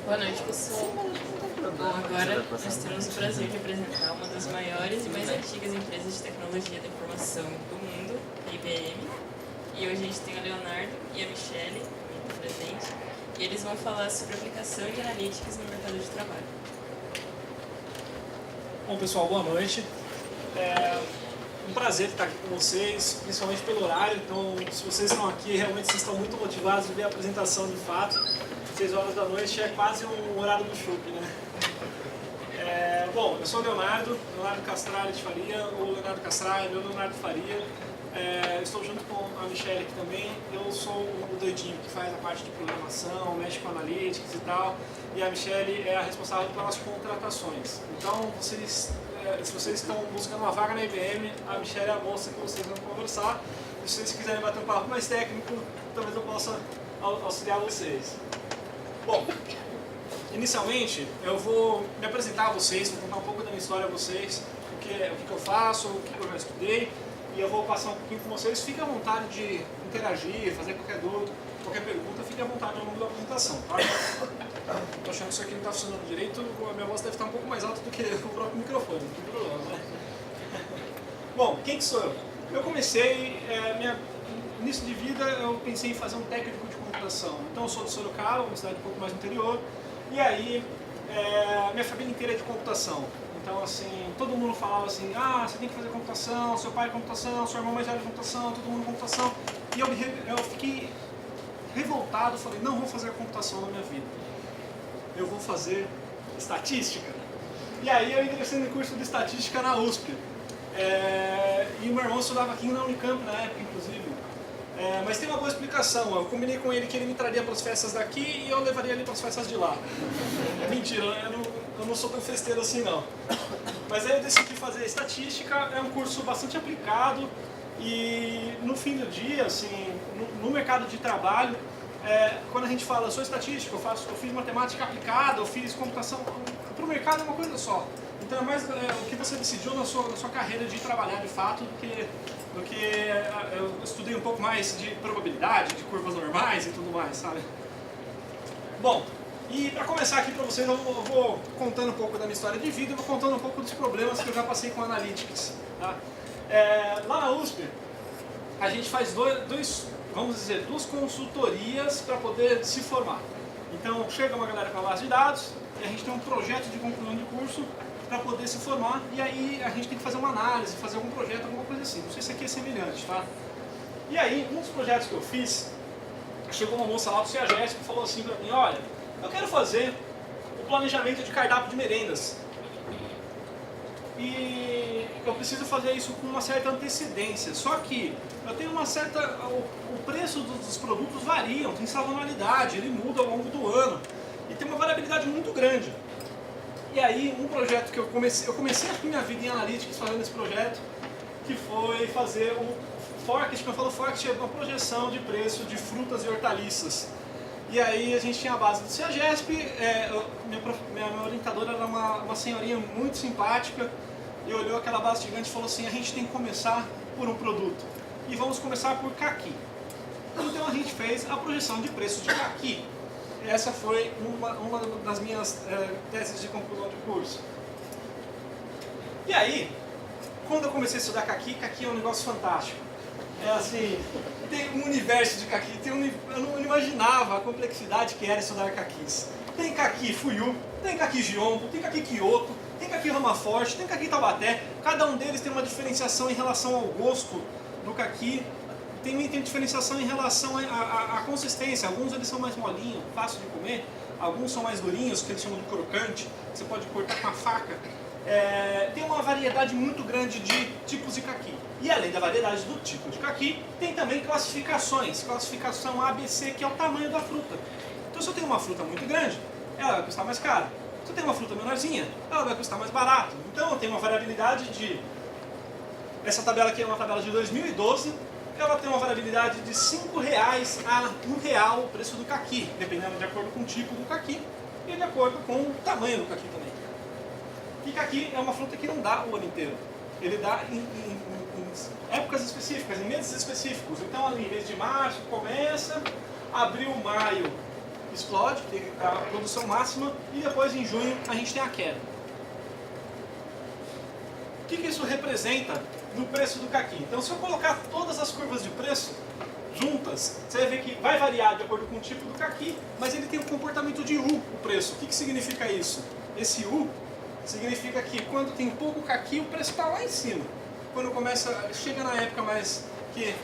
Boa noite, pessoal. Bom, agora nós temos o prazer de apresentar uma das maiores e mais antigas empresas de tecnologia da informação do mundo, a IBM. E hoje a gente tem o Leonardo e a Michelle, aqui presente, e eles vão falar sobre aplicação de analytics no mercado de trabalho. Bom, pessoal, boa noite. É um prazer estar aqui com vocês, principalmente pelo horário. Então, se vocês estão aqui, realmente vocês estão muito motivados de ver a apresentação de fato. 6 horas da noite é quase um horário do chup, né? Bom, eu sou o Leonardo Castralli de Faria, ou Leonardo Castralli, meu Leonardo Faria. Estou junto com a Michelle aqui também. Eu sou o doidinho que faz a parte de programação, mexe com analytics e tal. E a Michelle é a responsável pelas contratações. Então, se vocês estão buscando uma vaga na IBM, a Michelle é a moça que vocês vão conversar. E se vocês quiserem bater um papo mais técnico, talvez eu possa auxiliar vocês. Bom, inicialmente eu vou me apresentar a vocês, vou contar um pouco da minha história a vocês, o que eu faço, o que eu já estudei, e eu vou passar um pouquinho com vocês. Fiquem à vontade de interagir, fazer qualquer dúvida, qualquer pergunta, fiquem à vontade ao longo da apresentação, tá? Estou achando que isso aqui não está funcionando direito, a minha voz deve estar um pouco mais alta do que o próprio microfone, não tem problema, né? Bom, quem que sou eu? Eu comecei, início de vida, eu pensei em fazer um técnico de computação. Então eu sou de Sorocaba, uma cidade um pouco mais no interior, e aí minha família inteira é de computação. Então assim, todo mundo falava assim, você tem que fazer computação, seu pai é computação, seu irmão mais velho é computação, todo mundo é computação. E eu fiquei revoltado, falei, não vou fazer computação na minha vida. Eu vou fazer estatística. E aí eu ingressei no curso de estatística na USP. E o meu irmão estudava aqui na Unicamp na época, inclusive. Mas tem uma boa explicação. Eu combinei com ele que ele me traria para as festas daqui e eu levaria ele para as festas de lá. Mentira, eu não sou tão festeiro assim não. Mas aí eu decidi fazer estatística. É um curso bastante aplicado e no fim do dia, assim, no mercado de trabalho, quando a gente fala, eu sou estatístico, eu fiz matemática aplicada, eu fiz computação, para o mercado é uma coisa só. Então é mais o que você decidiu na sua carreira de trabalhar de fato do que eu estudei um pouco mais de probabilidade, de curvas normais e tudo mais, sabe? Bom, e para começar aqui para vocês, eu vou contando um pouco da minha história de vida e vou contando um pouco dos problemas que eu já passei com Analytics. Tá? Lá na USP, a gente faz duas consultorias para poder se formar. Então chega uma galera com a base de dados e a gente tem um projeto de conclusão de curso para poder se formar, e aí a gente tem que fazer uma análise, fazer algum projeto, alguma coisa assim. Não sei se aqui é semelhante, tá? E aí, um dos projetos que eu fiz, chegou uma moça lá do CEAGESP e falou assim para mim, olha, eu quero fazer o planejamento de cardápio de merendas. E eu preciso fazer isso com uma certa antecedência, só que eu tenho uma certa... O preço dos produtos variam, tem sazonalidade, ele muda ao longo do ano, e tem uma variabilidade muito grande. E aí, um projeto que eu comecei a minha vida em Analytics fazendo esse projeto, que foi fazer o forecast. Quando eu falo forecast, é uma projeção de preço de frutas e hortaliças. E aí a gente tinha a base do CEAGESP, minha orientadora era uma senhorinha muito simpática, e olhou aquela base gigante e falou assim, a gente tem que começar por um produto, e vamos começar por caqui. Então a gente fez a projeção de preço de caqui. Essa foi uma das minhas teses de conclusão de curso. E aí, quando eu comecei a estudar caqui é um negócio fantástico. É assim, tem um universo de caqui, eu não imaginava a complexidade que era estudar caquis. Tem caqui Fuyu, tem caqui Giombo, tem caqui Kyoto, tem caqui Ramaforte, tem caqui Taubaté. Cada um deles tem uma diferenciação em relação ao gosto do caqui. Tem diferenciação em relação à consistência. Alguns eles são mais molinhos, fácil de comer. Alguns são mais durinhos, que eles chamam de crocante. Você pode cortar com a faca. Tem uma variedade muito grande de tipos de caqui. E além da variedade do tipo de caqui, tem também classificações. Classificação A, B, C, que é o tamanho da fruta. Então se eu tenho uma fruta muito grande, ela vai custar mais caro. Se eu tenho uma fruta menorzinha, ela vai custar mais barato. Então eu tenho uma variabilidade de... Essa tabela aqui é uma tabela de 2012. Ela tem uma variabilidade de R$5 a R$1 o preço do caqui, dependendo de acordo com o tipo do caqui e de acordo com o tamanho do caqui também. E caqui é uma fruta que não dá o ano inteiro. Ele dá em épocas específicas, em meses específicos. Então ali, mês de março começa, abril, maio explode, tem a produção máxima, e depois em junho a gente tem a queda. O que isso representa no preço do caqui? Então, se eu colocar todas as curvas de preço juntas, você vai ver que vai variar de acordo com o tipo do caqui, mas ele tem um comportamento de U, o preço. O que significa isso? Esse U significa que quando tem pouco caqui, o preço está lá em cima. Quando chega na época mais que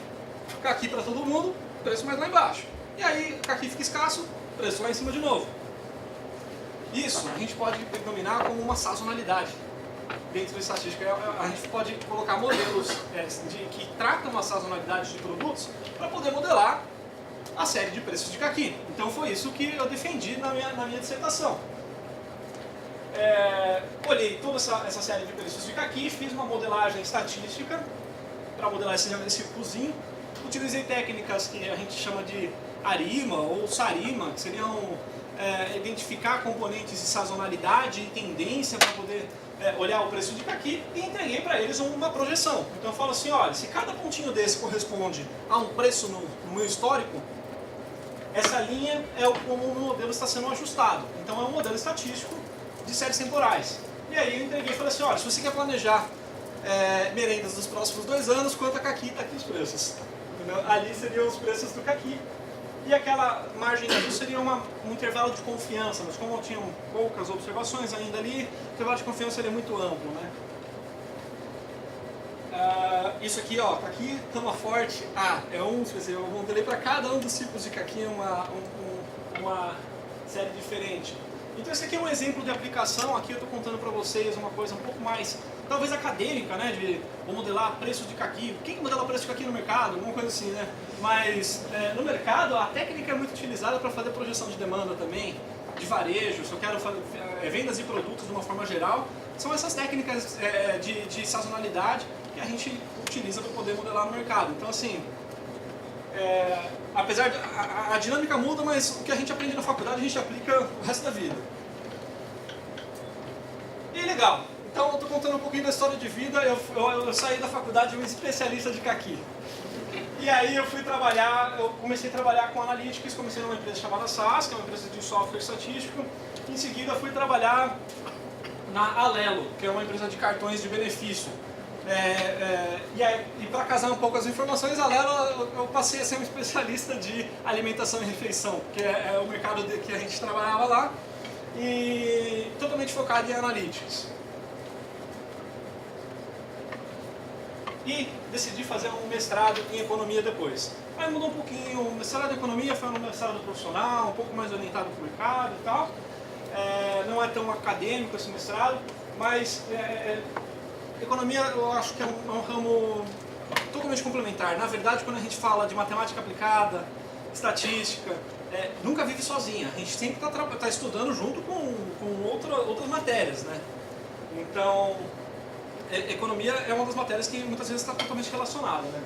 caqui para todo mundo, o preço mais lá embaixo. E aí o caqui fica escasso, o preço lá em cima de novo. Isso a gente pode denominar como uma sazonalidade. Dentro da estatística, a gente pode colocar modelos que tratam a sazonalidade de produtos para poder modelar a série de preços de caqui. Então foi isso que eu defendi na minha dissertação. Olhei toda essa série de preços de caqui, fiz uma modelagem estatística para modelar esse cozinho. Utilizei técnicas que a gente chama de ARIMA ou SARIMA, que seriam identificar componentes de sazonalidade e tendência para poder olhar o preço de caqui, e entreguei para eles uma projeção. Então eu falo assim, olha, se cada pontinho desse corresponde a um preço no meu histórico, essa linha é como o modelo está sendo ajustado. Então é um modelo estatístico de séries temporais. E aí eu entreguei e falei assim, olha, se você quer planejar merendas dos próximos 2 anos, quanto a caqui, está aqui os preços. Entendeu? Ali seriam os preços do caqui. E aquela margem azul seria um intervalo de confiança, mas como tinham poucas observações ainda ali, o intervalo de confiança ele é muito amplo, né? Isso aqui, ó, caqui tama forte A, eu modelei para cada um dos tipos de caqui uma série diferente. Então esse aqui é um exemplo de aplicação. Aqui eu estou contando para vocês uma coisa um pouco mais, talvez acadêmica, né, de vou modelar preço de caqui. Quem modela preço de caqui no mercado? Alguma coisa assim, né? Mas no mercado a técnica é muito utilizada para fazer projeção de demanda também, de varejo. Se eu quero fazer vendas de produtos de uma forma geral, são essas técnicas de sazonalidade que a gente utiliza para poder modelar no mercado. Então assim, apesar de a dinâmica muda, mas o que a gente aprende na faculdade a gente aplica o resto da vida. E legal. Então eu estou contando um pouquinho da história de vida. Eu saí da faculdade um especialista de caqui. E aí eu comecei a trabalhar com Analytics, comecei numa empresa chamada SAS, que é uma empresa de software estatístico. Em seguida fui trabalhar na Alelo, que é uma empresa de cartões de benefício. E para casar um pouco as informações, a Alelo eu passei a ser um especialista de alimentação e refeição, que é o mercado que a gente trabalhava lá, e totalmente focado em Analytics. E decidi fazer um mestrado em economia depois. Aí mudou um pouquinho, o mestrado em economia foi um mestrado profissional, um pouco mais orientado para o mercado e tal. Não é tão acadêmico esse mestrado, mas economia eu acho que é um ramo totalmente complementar. Na verdade, quando a gente fala de matemática aplicada, estatística, nunca vive sozinha. A gente sempre está estudando junto com outras matérias, né? Então, economia é uma das matérias que muitas vezes está totalmente relacionada, né?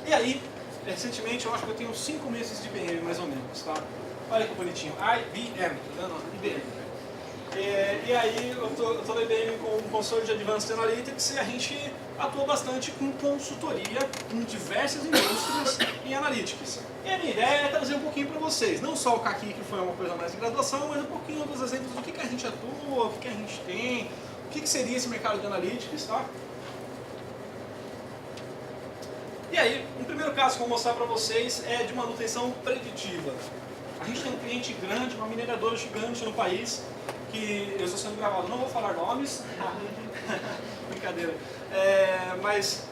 E aí, recentemente, eu acho que eu tenho 5 meses de IBM, mais ou menos, tá? Olha que bonitinho, IBM, tá vendo? IBM. E aí, eu tô na IBM com um consultor de Advanced Analytics e a gente atua bastante com consultoria em diversas indústrias em Analytics. E a minha ideia é trazer um pouquinho para vocês, não só o caqui, que foi uma coisa mais de graduação, mas um pouquinho dos exemplos do que a gente atua, o que a gente tem, o que seria esse mercado de Analytics, tá? E aí, um primeiro caso que eu vou mostrar para vocês é de manutenção preditiva. A gente tem um cliente grande, uma mineradora gigante no país, que eu estou sendo gravado, não vou falar nomes, brincadeira, mas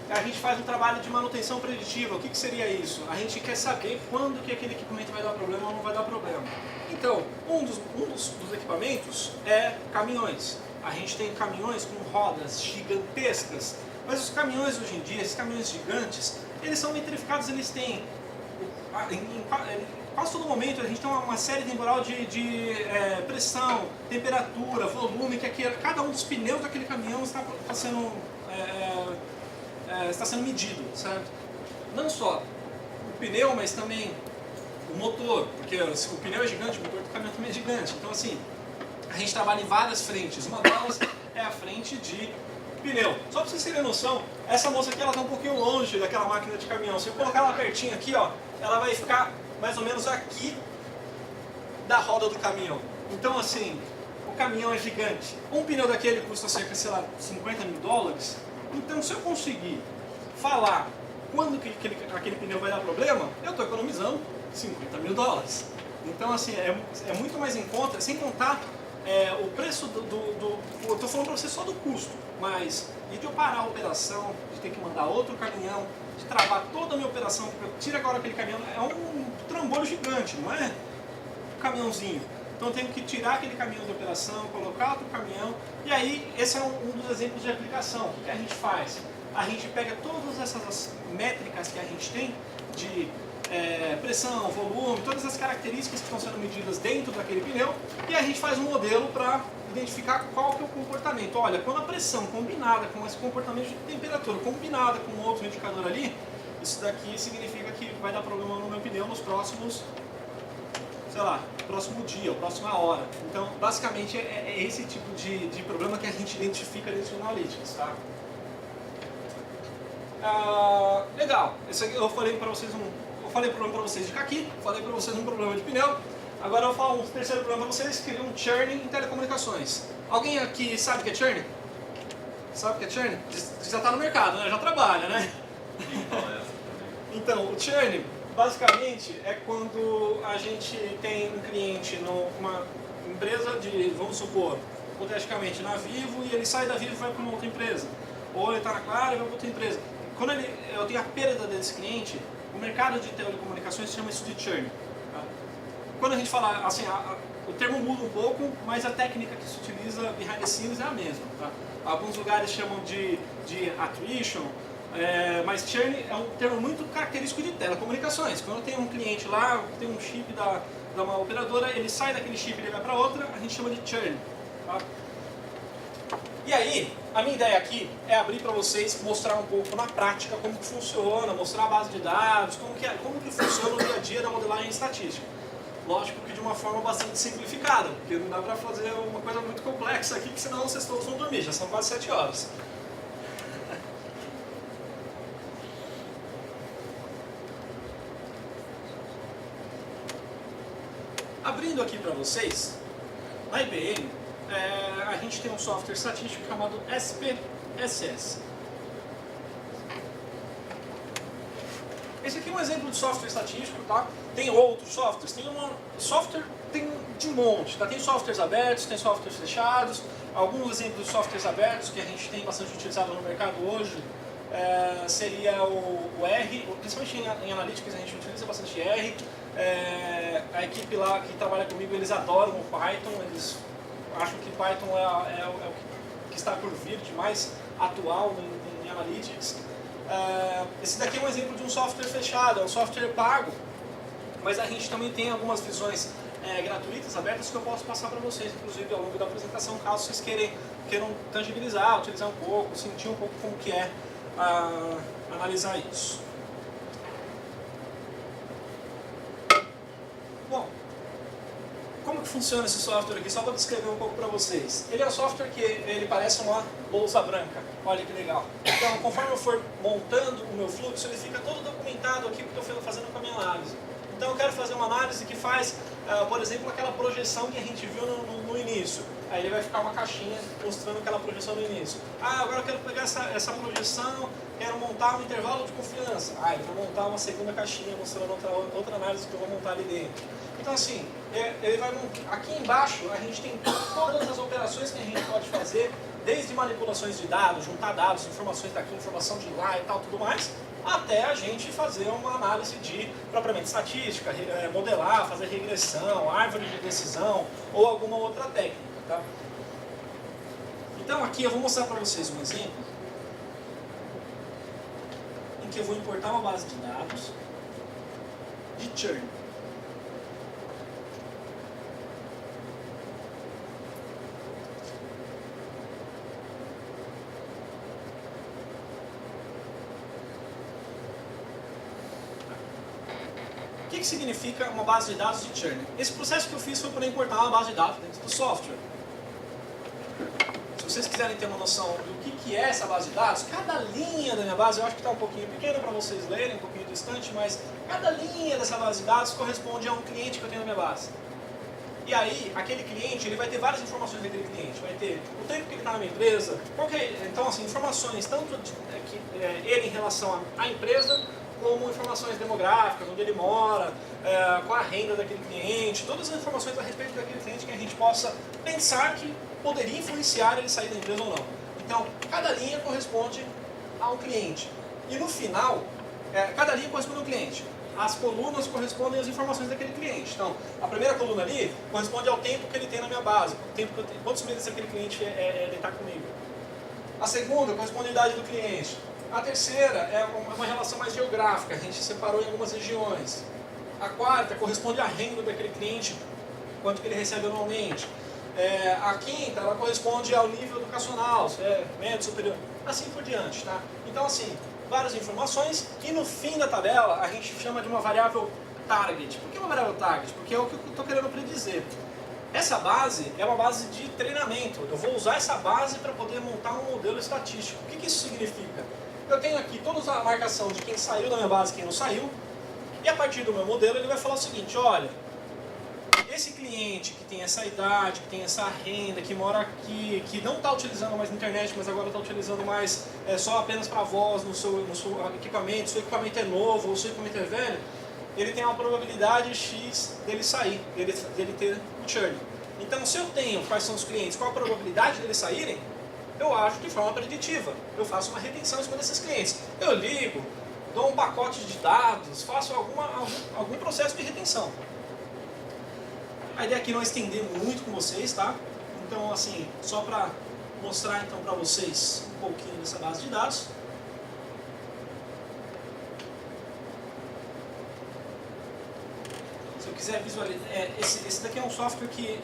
a gente faz um trabalho de manutenção preditiva. O que seria isso? A gente quer saber quando que aquele equipamento vai dar problema ou não vai dar problema. Então, um dos equipamentos é caminhões. A gente tem caminhões com rodas gigantescas, mas os caminhões hoje em dia, esses caminhões gigantes, eles são metrificados, eles têm, em quase todo momento, a gente tem uma série temporal de pressão, temperatura, volume, que cada um dos pneus daquele caminhão está sendo medido, certo? Não só o pneu, mas também o motor, porque se o pneu é gigante, o motor do caminhão também é gigante. Então, assim, a gente trabalha em várias frentes. Uma delas é a frente de pneu. Só para vocês terem noção, essa moça aqui ela está um pouquinho longe daquela máquina de caminhão. Se eu colocar ela pertinho aqui, ó, ela vai ficar mais ou menos aqui da roda do caminhão. Então assim, o caminhão é gigante. Um pneu daquele custa cerca, sei lá, $50 mil. Então se eu conseguir falar quando que aquele pneu vai dar problema, eu estou economizando $50 mil. Então assim, é muito mais em conta, sem contar o preço eu estou falando para você só do custo, mas de eu parar a operação, de ter que mandar outro caminhão, de travar toda a minha operação, porque eu tiro agora aquele caminhão, é um trambolho gigante, não é um caminhãozinho. Então eu tenho que tirar aquele caminhão de operação, colocar outro caminhão, e aí esse é um dos exemplos de aplicação. O que a gente faz? A gente pega todas essas métricas que a gente tem de pressão, volume, todas as características que estão sendo medidas dentro daquele pneu, e a gente faz um modelo para identificar qual que é o comportamento. Olha, quando a pressão combinada com esse comportamento de temperatura, combinada com outro indicador ali, isso daqui significa que vai dar problema no meu pneu nos próximos, sei lá, próximo dia, próxima hora. Então, basicamente, é esse tipo de problema que a gente identifica dentro do Analytics, tá? Legal, esse aqui eu falei para vocês problema para vocês de caqui, falei para vocês um problema de pneu. Agora eu vou falar um terceiro problema para vocês, que é um churning em telecomunicações. Alguém aqui sabe o que é churning? Sabe o que é churning? Já está no mercado, né? Já trabalha, né? Então, o churning, basicamente, é quando a gente tem um cliente numa empresa de, vamos supor, hipoteticamente na Vivo, e ele sai da Vivo e vai para uma outra empresa. Ou ele está na Claro e vai para outra empresa. Quando eu tenho a perda desse cliente, o mercado de telecomunicações chama isso de churn. Tá? Quando a gente fala, assim, o termo muda um pouco, mas a técnica que se utiliza behind the scenes é a mesma. Tá? Alguns lugares chamam de attrition, mas churn é um termo muito característico de telecomunicações. Quando tem um cliente lá, tem um chip da uma operadora, ele sai daquele chip e ele vai para outra, a gente chama de churn. Tá? E aí, a minha ideia aqui é abrir para vocês, mostrar um pouco na prática como que funciona, mostrar a base de dados, como que funciona o dia a dia da modelagem estatística. Lógico que de uma forma bastante simplificada, porque não dá para fazer uma coisa muito complexa aqui, porque senão vocês todos vão dormir, já são quase 7 horas. Abrindo aqui para vocês, na IBM, a gente tem um software estatístico chamado SPSS. Esse aqui é um exemplo de software estatístico, tá? Tem outros softwares, tem de monte, tá? Tem softwares abertos, tem softwares fechados. Alguns exemplos de softwares abertos que a gente tem bastante utilizado no mercado hoje seria o R, principalmente em Analytics a gente utiliza bastante R. A equipe lá que trabalha comigo, eles adoram o Python, eles acham que Python é o que está por vir de mais atual em Analytics. Esse daqui é um exemplo de um software fechado, é um software pago, mas a gente também tem algumas visões gratuitas, abertas, que eu posso passar para vocês, inclusive ao longo da apresentação, caso vocês queiram tangibilizar, utilizar um pouco, sentir um pouco como que é analisar isso. Bom, como que funciona esse software aqui? Só para descrever um pouco para vocês. Ele é um software que ele parece uma lousa branca. Olha que legal. Então, conforme eu for montando o meu fluxo, ele fica todo documentado aqui, porque eu estou fazendo com a minha análise. Então, eu quero fazer uma análise que faz, por exemplo, aquela projeção que a gente viu no início. Aí ele vai ficar uma caixinha mostrando aquela projeção no início. Agora eu quero pegar essa projeção, quero montar um intervalo de confiança. Ele vai montar uma segunda caixinha mostrando outra análise que eu vou montar ali dentro. Então assim, ele vai aqui embaixo a gente tem todas as operações que a gente pode fazer, desde manipulações de dados, juntar dados, informações daqui, informação de lá e tal, tudo mais, até a gente fazer uma análise de propriamente estatística, modelar, fazer regressão, árvore de decisão ou alguma outra técnica. Tá? Então aqui eu vou mostrar para vocês um exemplo em que eu vou importar uma base de dados de churn. O que significa uma base de dados de churn? Esse processo que eu fiz foi para importar uma base de dados dentro do software. vocês quiserem ter uma noção do que é essa base de dados, cada linha da minha base, eu acho que está um pouquinho pequena para vocês lerem, um pouquinho distante, mas cada linha dessa base de dados corresponde a um cliente que eu tenho na minha base. E aí, aquele cliente, ele vai ter várias informações daquele cliente. Vai ter o tempo que ele está na minha empresa, então, assim, informações tanto ele em relação à empresa, como informações demográficas, onde ele mora, qual a renda daquele cliente, todas as informações a respeito daquele cliente que a gente possa pensar que poderia influenciar ele sair da empresa ou não. Então, cada linha corresponde a um cliente. E no final, cada linha corresponde a um cliente. As colunas correspondem às informações daquele cliente. Então, a primeira coluna ali corresponde ao tempo que ele tem na minha base, quantos meses aquele cliente ele está comigo. A segunda corresponde à idade do cliente. A terceira é uma relação mais geográfica, a gente separou em algumas regiões. A quarta corresponde à renda daquele cliente, quanto que ele recebe anualmente. A quinta, ela corresponde ao nível educacional, se é médio, superior, assim por diante. Tá? Então, assim, várias informações, e no fim da tabela a gente chama de uma variável target. Por que uma variável target? Porque é o que eu estou querendo predizer. Essa base é uma base de treinamento. Eu vou usar essa base para poder montar um modelo estatístico. O que isso significa? Eu tenho aqui toda a marcação de quem saiu da minha base e quem não saiu, e a partir do meu modelo ele vai falar o seguinte, olha, esse cliente que tem essa idade, que tem essa renda, que mora aqui, que não está utilizando mais a internet, mas agora está utilizando mais só apenas para voz no seu equipamento, seu equipamento é novo ou seu equipamento é velho, ele tem uma probabilidade X dele sair, dele ter o churn. Então, se eu tenho quais são os clientes, qual a probabilidade deles saírem, eu ajo de forma preditiva. Eu faço uma retenção em cima desses clientes. Eu ligo, dou um pacote de dados, faço algum processo de retenção. A ideia aqui não é estender muito com vocês, tá? Então, assim, só para mostrar então para vocês um pouquinho dessa base de dados. Se eu quiser visualizar, esse daqui é um software que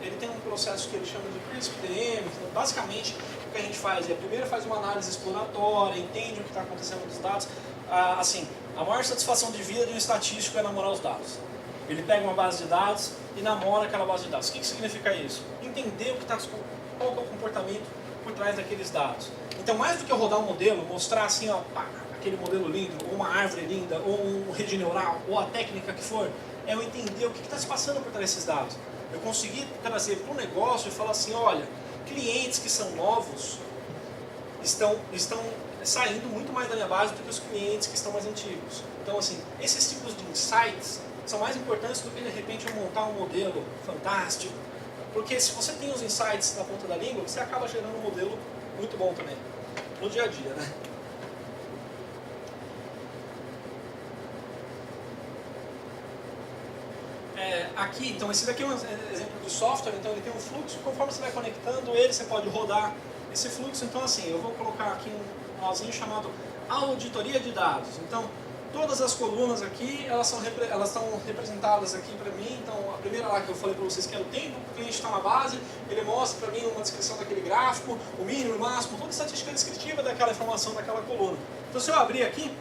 ele tem um processo que ele chama de PRISP-DM. Então, basicamente, o que a gente faz é, primeiro faz uma análise exploratória, entende o que está acontecendo nos dados. Assim, a maior satisfação de vida de um estatístico é namorar os dados. Ele pega uma base de dados e namora aquela base de dados. O que significa isso? Entender qual é o comportamento por trás daqueles dados. Então, mais do que eu rodar um modelo, mostrar assim, ó, pá, aquele modelo lindo, ou uma árvore linda, ou uma rede neural, ou a técnica que for, é eu entender o que está se passando por trás desses dados. Eu consegui trazer para o negócio e falar assim, olha, clientes que são novos estão saindo muito mais da minha base do que os clientes que estão mais antigos. Então, assim, esses tipos de insights são mais importantes do que, de repente, eu montar um modelo fantástico. Porque se você tem os insights na ponta da língua, você acaba gerando um modelo muito bom também, no dia a dia, né? Aqui, então, esse daqui é um exemplo de software, então ele tem um fluxo, conforme você vai conectando ele, você pode rodar esse fluxo. Então, assim, eu vou colocar aqui um nozinho chamado auditoria de dados. Então, todas as colunas aqui, elas estão representadas aqui para mim. Então, a primeira lá que eu falei para vocês, que é o tempo que o cliente está na base, ele mostra para mim uma descrição daquele gráfico, o mínimo, o máximo, toda a estatística descritiva daquela informação daquela coluna. Então, se eu abrir aqui,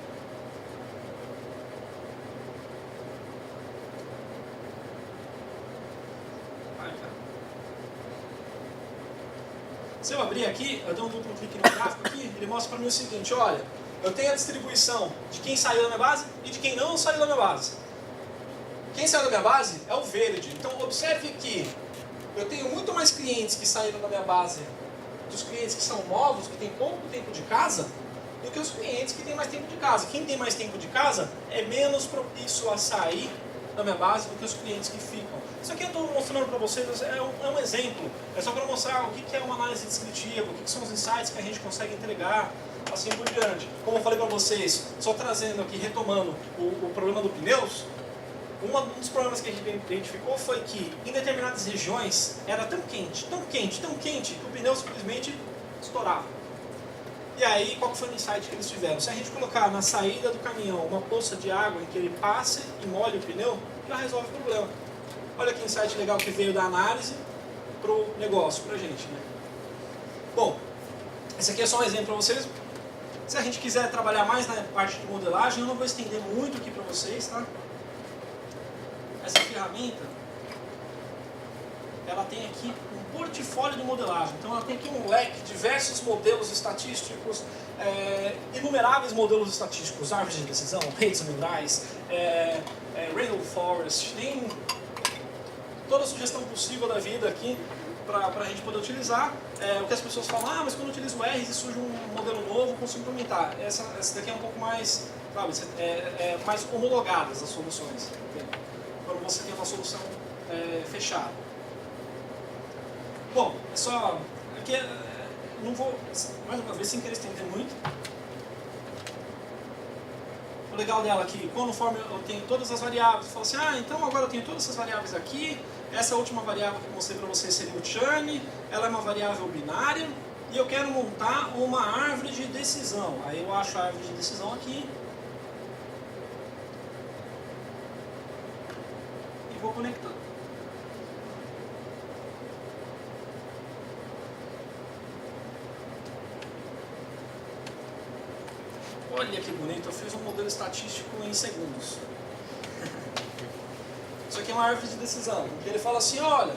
eu dou um duplo clique no gráfico aqui, ele mostra para mim o seguinte, olha, eu tenho a distribuição de quem saiu da minha base e de quem não saiu da minha base. Quem saiu da minha base é o verde. Então, observe que eu tenho muito mais clientes que saíram da minha base, dos clientes que são novos, que têm pouco tempo de casa, do que os clientes que têm mais tempo de casa. Quem tem mais tempo de casa é menos propício a sair da minha base do que os clientes que ficam. Isso aqui eu estou mostrando para vocês, é um exemplo. É só para mostrar o que é uma análise descritiva, o que são os insights que a gente consegue entregar, assim por diante. Como eu falei para vocês, só trazendo aqui, retomando o problema do pneus, um dos problemas que a gente identificou foi que em determinadas regiões era tão quente, que o pneu simplesmente estourava. E aí, qual que foi o insight que eles tiveram? Se a gente colocar na saída do caminhão uma poça de água em que ele passe e molhe o pneu, já resolve o problema. Olha que insight legal que veio da análise para o negócio, para a gente, né? Bom, esse aqui é só um exemplo para vocês. Se a gente quiser trabalhar mais na parte de modelagem, eu não vou estender muito aqui para vocês, tá? Essa ferramenta, ela tem aqui um portfólio de modelagem. Então ela tem aqui um leque, diversos modelos estatísticos, inumeráveis modelos estatísticos, árvores de decisão, redes neurais, Randall Forest, tem toda a sugestão possível da vida aqui para a gente poder utilizar. O que as pessoas falam, mas quando eu utilizo R e surge um modelo novo, eu consigo implementar. Essa daqui é um pouco mais, sabe, mais homologadas as soluções. Quando você tem uma solução fechada. Bom, é só... Aqui não vou, mais uma vez, sem querer estender muito. O legal dela aqui, conforme eu tenho todas as variáveis, eu falo assim, então agora eu tenho todas essas variáveis aqui, essa última variável que eu mostrei para vocês seria o churn, ela é uma variável binária, e eu quero montar uma árvore de decisão. Aí eu acho a árvore de decisão aqui, e vou conectar. Olha que bonito, eu fiz um modelo estatístico em segundos. Isso aqui é uma árvore de decisão, porque ele fala assim, olha,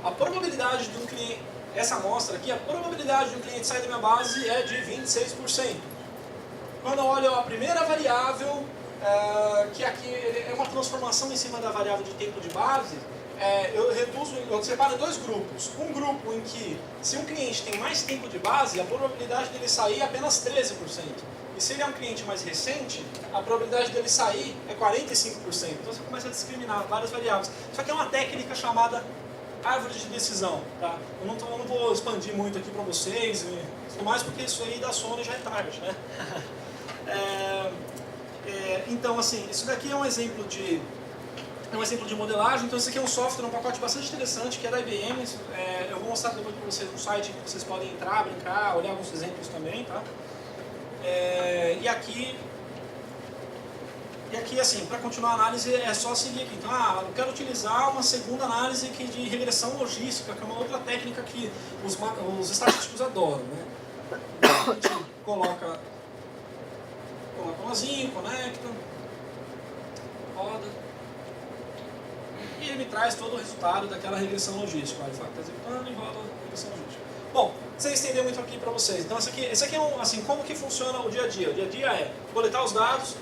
a probabilidade de um cliente, essa amostra aqui, a probabilidade de um cliente sair da minha base é de 26%. Quando eu olho a primeira variável, que aqui é uma transformação em cima da variável de tempo de base, eu separo em dois grupos. Um grupo em que, se um cliente tem mais tempo de base, a probabilidade dele sair é apenas 13%. E se ele é um cliente mais recente, a probabilidade dele sair é 45%. Então você começa a discriminar várias variáveis. Isso aqui é uma técnica chamada árvore de decisão. Tá? Eu não vou expandir muito aqui para vocês, tudo mais porque isso aí da sono já é tarde. Né? Então, assim, isso daqui é um exemplo de modelagem. Então, esse aqui é um software, um pacote bastante interessante, que é da IBM. Eu vou mostrar depois para vocês um site que vocês podem entrar, brincar, olhar alguns exemplos também. Tá? E aqui, assim, para continuar a análise é só seguir aqui. Então, eu quero utilizar uma segunda análise de regressão logística, que é uma outra técnica que os estatísticos adoram. Né? A gente coloca um nozinho, conecta, roda, e ele me traz todo o resultado daquela regressão logística. Ele fala que está executando e roda a regressão logística. Bom, sem estender muito aqui para vocês. Então, esse aqui é assim, como que funciona o dia a dia. O dia a dia é coletar os dados,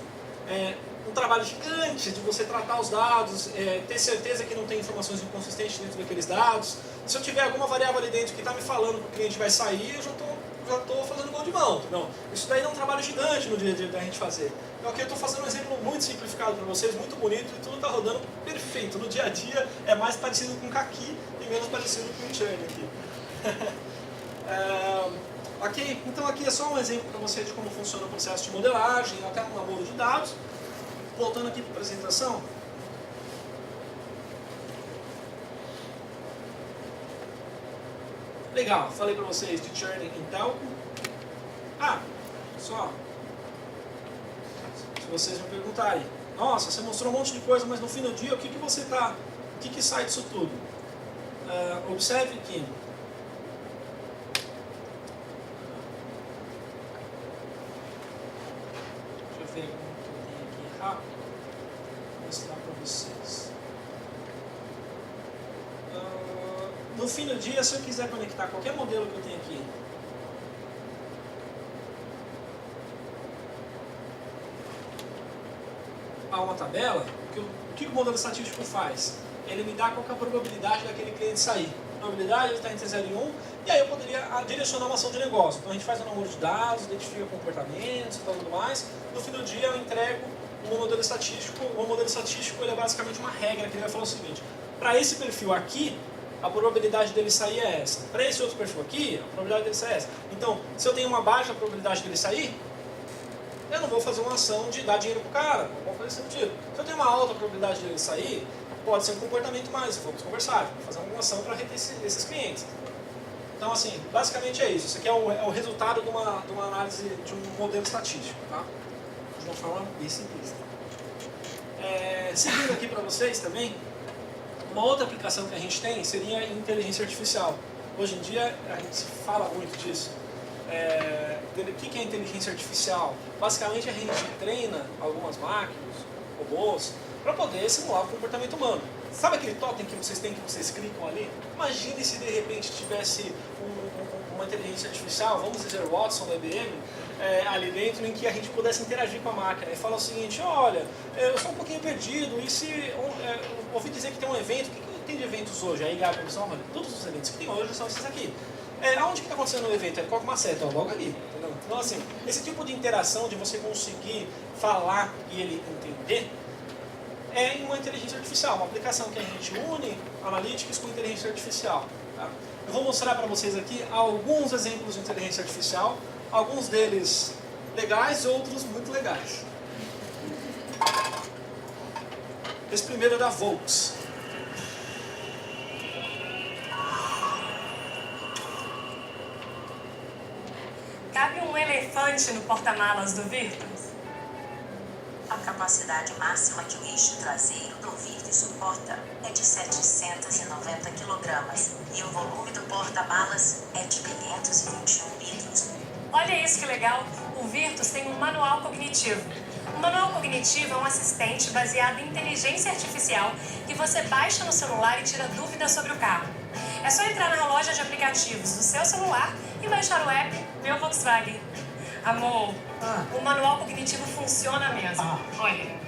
um trabalho gigante de você tratar os dados, ter certeza que não tem informações inconsistentes dentro daqueles dados. Se eu tiver alguma variável ali dentro que está me falando que o cliente vai sair, eu já estou fazendo gol de mão. Não. Isso daí é um trabalho gigante no dia a dia da gente fazer. Então aqui eu estou fazendo um exemplo muito simplificado para vocês, muito bonito, e tudo está rodando perfeito. No dia a dia é mais parecido com o Kaki e menos parecido com o Churn aqui. Ok, então aqui é só um exemplo para vocês de como funciona o processo de modelagem, até um namoro de dados. Voltando aqui para a apresentação. Legal, falei para vocês de churn em telco. Só, se vocês me perguntarem, nossa, você mostrou um monte de coisa, mas no fim do dia, o que sai disso tudo? Observe que ver como que eu tenho aqui rápido, vou mostrar para vocês. No fim do dia, se eu quiser conectar qualquer modelo que eu tenho aqui, a uma tabela, o que o modelo estatístico faz? Ele me dá qual que é a probabilidade daquele cliente sair. A probabilidade está entre 0 e 1, e aí eu poderia direcionar uma ação de negócio. Então a gente faz um namoro de dados, identifica comportamentos e tudo mais. No fim do dia eu entrego um modelo estatístico. O modelo estatístico ele é basicamente uma regra que ele vai falar o seguinte: para esse perfil aqui, a probabilidade dele sair é essa. Para esse outro perfil aqui, a probabilidade dele sair é essa. Então, se eu tenho uma baixa probabilidade dele sair, eu não vou fazer uma ação de dar dinheiro pro cara, não vou fazer sentido. Se eu tenho uma alta probabilidade dele sair, pode ser um comportamento mais, vamos conversar, vou fazer alguma ação para reter esses clientes. Então, assim, basicamente é isso. Isso aqui é o resultado de uma análise de um modelo estatístico, tá? De uma forma bem simplista. Seguindo aqui para vocês também, uma outra aplicação que a gente tem seria a inteligência artificial. Hoje em dia, a gente se fala muito disso. O que é inteligência artificial? Basicamente, a gente treina algumas máquinas robôs, para poder simular o comportamento humano. Sabe aquele totem que vocês têm, que vocês clicam ali? Imagine se de repente tivesse uma inteligência artificial, vamos dizer Watson da IBM, ali dentro, em que a gente pudesse interagir com a máquina e falar o seguinte: olha, eu sou um pouquinho perdido, e se ouvi dizer que tem um evento, o que tem de eventos hoje? Aí Gabi pensou: olha, todos os eventos que tem hoje são esses aqui. Aonde que está acontecendo o evento? Ele coloca uma seta, logo ali. Entendeu? Então, assim, esse tipo de interação, de você conseguir falar e ele entender, é uma inteligência artificial, uma aplicação que a gente une analytics com inteligência artificial. Tá? Eu vou mostrar para vocês aqui alguns exemplos de inteligência artificial, alguns deles legais e outros muito legais. Esse primeiro é da Volks. Cabe um elefante no porta-malas do Virtus? A capacidade máxima que o eixo traseiro do Virtus suporta é de 790 kg e o volume do porta-malas é de 521 litros. Olha isso que legal! O Virtus tem um manual cognitivo. O manual cognitivo é um assistente baseado em inteligência artificial que você baixa no celular e tira dúvidas sobre o carro. É só entrar na loja de aplicativos do seu celular e baixar o app Meu Volkswagen. Amor, o manual cognitivo funciona mesmo. Olha.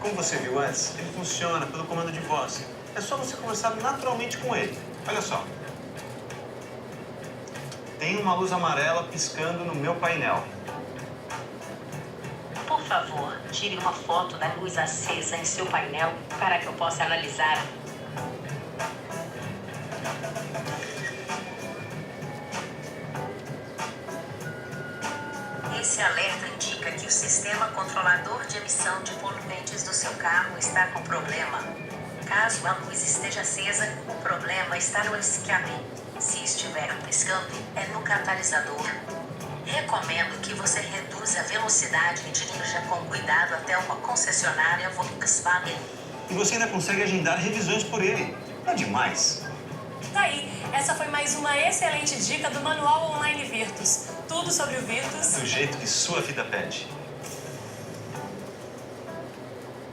Como você viu antes, ele funciona pelo comando de voz. É só você conversar naturalmente com ele. Olha só. Tem uma luz amarela piscando no meu painel. Por favor, tire uma foto da luz acesa em seu painel para que eu possa analisar. Esse alerta indica que o sistema controlador de emissão de poluentes do seu carro está com problema. Caso a luz esteja acesa, o problema está no escape. Se estiver piscando, é no catalisador. Recomendo que você reduza a velocidade e dirija com cuidado até uma concessionária Volkswagen. E você ainda consegue agendar revisões por ele. É demais. Daí, essa foi mais uma excelente dica do Manual Online Virtus. Tudo sobre o Virtus. Do jeito que sua vida pede.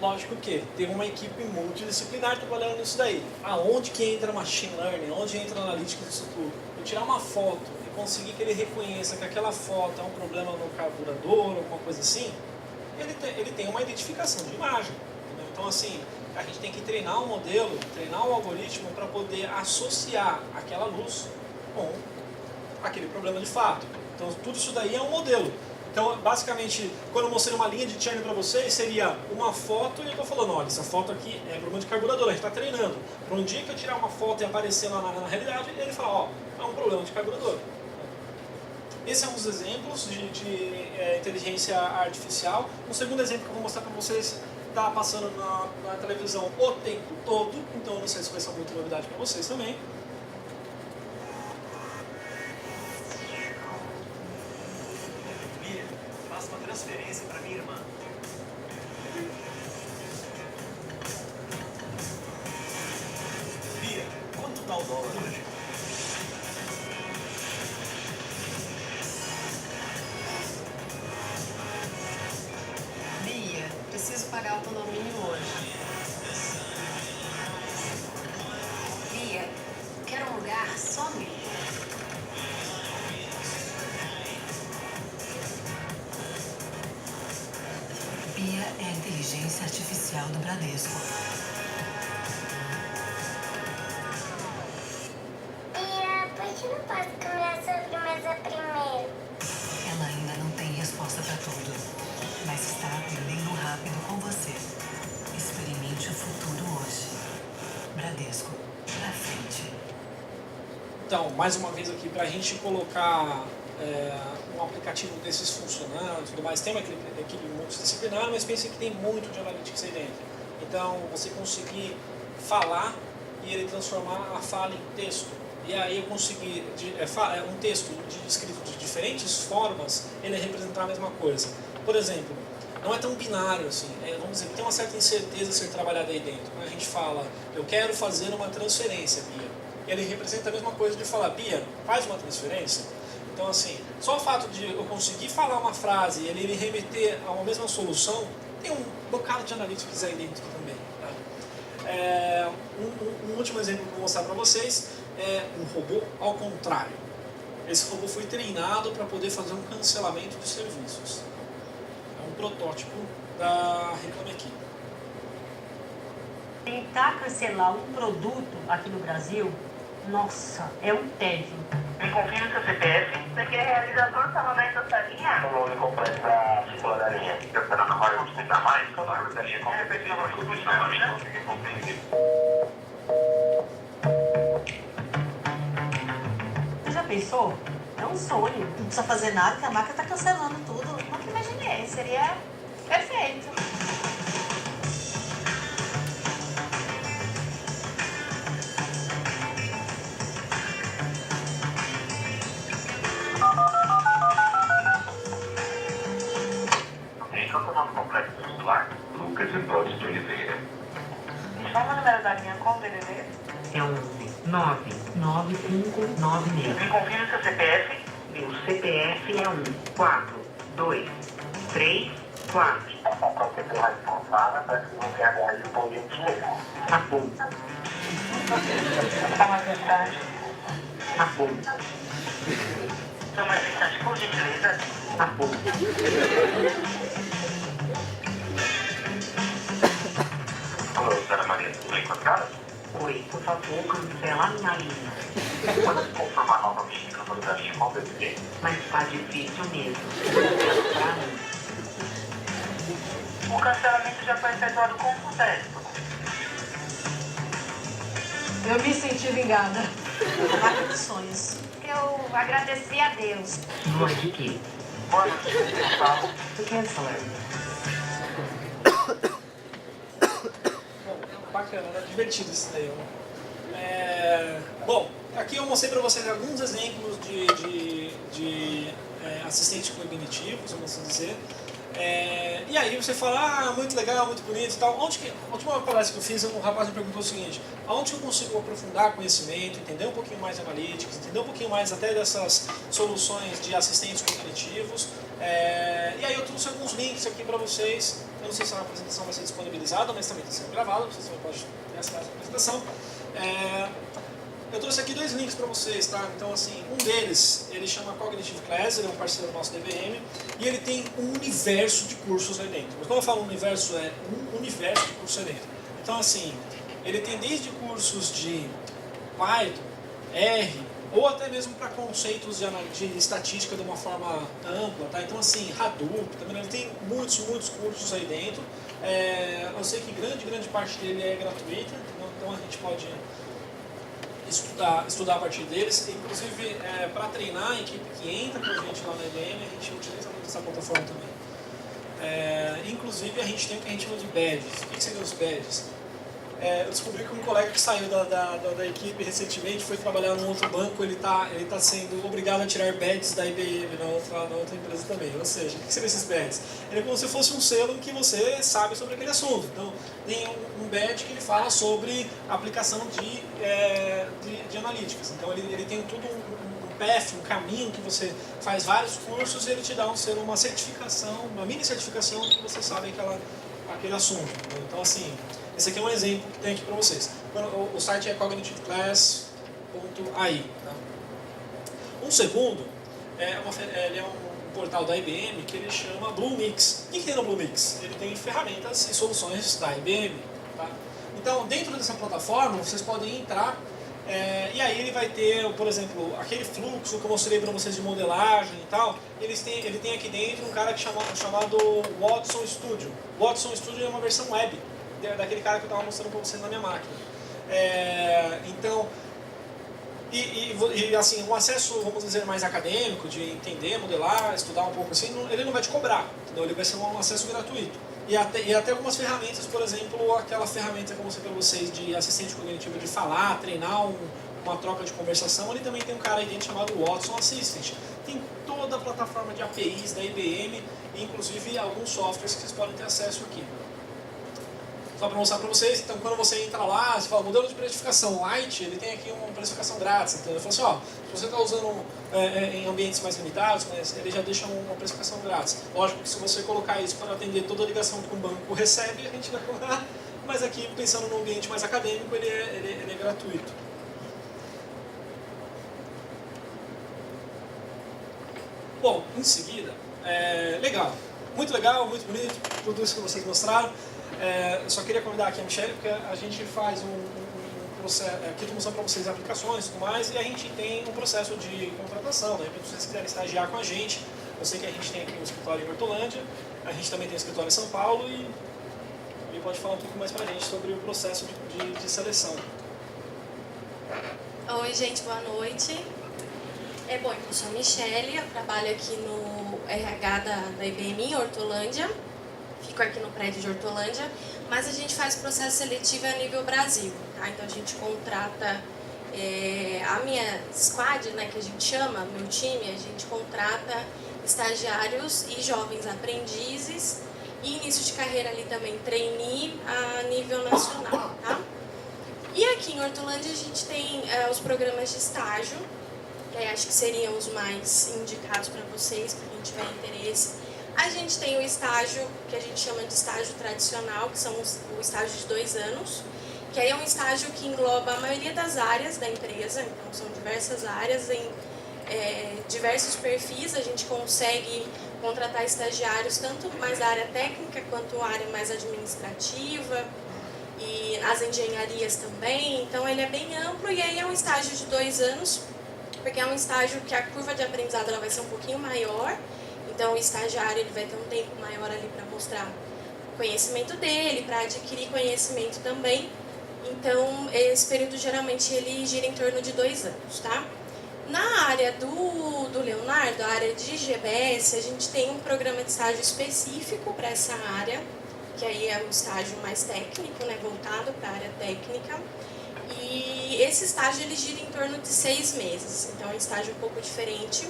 Lógico que tem uma equipe multidisciplinar trabalhando nisso daí. Aonde que entra machine learning, onde entra analytics disso tudo? Eu tirar uma foto e conseguir que ele reconheça que aquela foto é um problema no carburador ou alguma coisa assim, ele tem uma identificação de imagem. Entendeu? Então, assim, a gente tem que treinar um modelo, treinar um algoritmo para poder associar aquela luz com aquele problema de fato. Então, tudo isso daí é um modelo. Então, basicamente, quando eu mostrei uma linha de churn para vocês, seria uma foto e eu estou falando: olha, essa foto aqui é problema de carburador, a gente está treinando. Para um dia que eu tirar uma foto e aparecer lá na realidade, ele fala: ó, é um problema de carburador. Esses são os exemplos de inteligência artificial. Um segundo exemplo que eu vou mostrar para vocês está passando na televisão o tempo todo, então eu não sei se vai ser muita novidade para vocês também. Faça uma transferência para minha irmã. Bia, quanto tá o dólar hoje? Bia, preciso pagar o condomínio hoje. Bia, quero um lugar só meu. Bia é a inteligência artificial do Bradesco. Bia, por que não posso comer a sobremesa primeiro? Ela ainda não tem resposta para tudo, mas está aprendendo rápido com você. Experimente o futuro hoje. Bradesco, pra frente. Então, mais uma vez aqui, para a gente colocar um aplicativo desses funcionando e tudo mais, tem uma equipe multidisciplinar, mas pense que tem muito de analytics aí dentro. Então, você conseguir falar e ele transformar a fala em texto. E aí eu consegui um texto escrito de diferentes formas, ele representar a mesma coisa. Por exemplo, não é tão binário assim, vamos dizer que tem uma certa incerteza a ser trabalhada aí dentro. Quando a gente fala: eu quero fazer uma transferência, Bia, ele representa a mesma coisa de falar: Bia, faz uma transferência. Então, assim, só o fato de eu conseguir falar uma frase e ele me remeter a uma mesma solução, tem um bocado de analytics aí dentro também. Tá? Um último exemplo que eu vou mostrar para vocês é um robô ao contrário. Esse robô foi treinado para poder fazer um cancelamento de serviços. É um protótipo da Reclame Aqui. Tentar cancelar um produto aqui no Brasil, nossa, é um tédio. Me confirme seu CPF. Você quer realizador tá mandando essa linha? O nome completo da circular da linha. Eu espero na hora de explicar mais. Claro, da linha Você já pensou? É um sonho. Não precisa fazer nada, que a máquina está cancelando tudo. Nunca imaginei, seria perfeito. Qual é o nome completo do titular? Lucas Ambrosio de Oliveira. Fala o número da linha com o DDD. É 11-99596. Me confirme seu CPF. Meu CPF é 142334. Você tem uma responsável para que você agora responda o dinheiro. Tá bom. Tá uma mensagem. Tá bom. Então, uma mensagem, por gentileza. Tá bom. Alô, senhora Maria, tudo bem com a senhora? Oi, por favor, cancela a minha linha. Pode confirmar novamente o número da linha com o DDD? Mas tá difícil mesmo. Pra mim. O cancelamento já foi efetuado com sucesso. Eu me senti vingada. Máquina de sonhos. Eu agradeci a Deus. Boa de quê? Boa noite, pessoal. Do canceler. Bacana, né? Divertido isso daí. Bom, aqui eu mostrei para vocês alguns exemplos de assistentes cognitivos, vamos assim dizer. E aí você fala, muito legal, muito bonito e tal. A última palestra que eu fiz, um rapaz me perguntou o seguinte: aonde eu consigo aprofundar conhecimento, entender um pouquinho mais de analytics, entender um pouquinho mais até dessas soluções de assistentes cognitivos. E aí eu trouxe alguns links aqui para vocês. Eu não sei se a apresentação vai ser disponibilizada, mas também está sendo gravada, vocês também podem acessar essa apresentação. Eu trouxe aqui 2 links para vocês, tá? Então, assim, um deles, ele chama Cognitive Class, ele é um parceiro nosso da IBM, e ele tem um universo de cursos aí dentro. Mas quando eu falo universo, é um universo de cursos aí dentro. Então, assim, ele tem desde cursos de Python, R, ou até mesmo para conceitos de estatística de uma forma ampla, tá? Então, assim, Hadoop, também ele tem muitos cursos aí dentro. Eu sei que grande parte dele é gratuita, então a gente pode estudar a partir deles. Inclusive, para treinar a equipe que entra com a gente lá na IBM, a gente utiliza muito essa plataforma também. Inclusive, a gente tem o que a gente chama de badges. O que seriam os badges? Eu descobri que um colega que saiu da equipe recentemente foi trabalhar num outro banco, ele tá sendo obrigado a tirar badges da IBM na outra empresa também. Ou seja, o que seriam esses badges? Ele é como se fosse um selo em que você sabe sobre aquele assunto. Então, tem um badge que ele fala sobre a aplicação de analíticas. Então, ele tem tudo um path, um caminho que você faz vários cursos e ele te dá um selo, uma certificação, uma mini certificação que você sabe aquele assunto. Então, assim, esse aqui é um exemplo que tem aqui para vocês. O site é cognitiveclass.ai. Tá? Um segundo, ele é um portal da IBM que ele chama Bluemix. O que tem no Bluemix? Ele tem ferramentas e soluções da IBM. Tá? Então, dentro dessa plataforma, vocês podem entrar e aí ele vai ter, por exemplo, aquele fluxo que eu mostrei para vocês de modelagem e tal. Ele tem aqui dentro um cara chamado Watson Studio. O Watson Studio é uma versão web daquele cara que eu estava mostrando para vocês na minha máquina. Então, assim, um acesso, vamos dizer, mais acadêmico, de entender, modelar, estudar um pouco assim, ele não vai te cobrar, entendeu? Ele vai ser um acesso gratuito. E até algumas ferramentas, por exemplo, aquela ferramenta que eu mostrei para vocês de assistente cognitivo, de falar, treinar uma troca de conversação, ele também tem um cara aí dentro chamado Watson Assistant. Tem toda a plataforma de APIs da IBM, e inclusive alguns softwares que vocês podem ter acesso aqui. Só para mostrar para vocês, então quando você entra lá, você fala, modelo de precificação Light, ele tem aqui uma precificação grátis. Então ele fala assim, ó, se você está usando em ambientes mais limitados, ele já deixa uma precificação grátis. Lógico que se você colocar isso para atender toda a ligação que um banco recebe, a gente vai cobrar. Mas aqui, pensando no ambiente mais acadêmico, ele é gratuito. Bom, em seguida, legal, muito bonito, tudo isso que vocês mostraram. Eu só queria convidar aqui a Michelle, porque a gente faz um processo, aqui estou mostrando para vocês aplicações e tudo mais, e a gente tem um processo de contratação, de repente, se vocês quiserem estagiar com a gente, eu sei que a gente tem aqui um escritório em Hortolândia, a gente também tem um escritório em São Paulo, e ele pode falar um pouco mais para a gente sobre o processo de seleção. Oi, gente, boa noite. Bom, eu sou a Michelle, eu trabalho aqui no RH da IBM em Hortolândia. Fico aqui no prédio de Hortolândia, mas a gente faz processo seletivo a nível Brasil, tá? Então a gente contrata a minha squad, né, que a gente chama, meu time, a gente contrata estagiários e jovens aprendizes e início de carreira ali também trainee a nível nacional, tá? E aqui em Hortolândia a gente tem os programas de estágio, que acho que seriam os mais indicados para vocês, para quem tiver interesse. A gente tem o estágio, que a gente chama de estágio tradicional, que são o estágio de 2 anos, que aí é um estágio que engloba a maioria das áreas da empresa, então são diversas áreas, em diversos perfis, a gente consegue contratar estagiários tanto mais da área técnica quanto a área mais administrativa, e as engenharias também, então ele é bem amplo, e aí é um estágio de 2 anos, porque é um estágio que a curva de aprendizado ela vai ser um pouquinho maior. Então, o estagiário ele vai ter um tempo maior ali para mostrar o conhecimento dele, para adquirir conhecimento também. Então, esse período geralmente ele gira em torno de 2 anos, tá? Na área do Leonardo, a área de GBS, a gente tem um programa de estágio específico para essa área, que aí é um estágio mais técnico, né, voltado para a área técnica. E esse estágio ele gira em torno de 6 meses, então é um estágio um pouco diferente.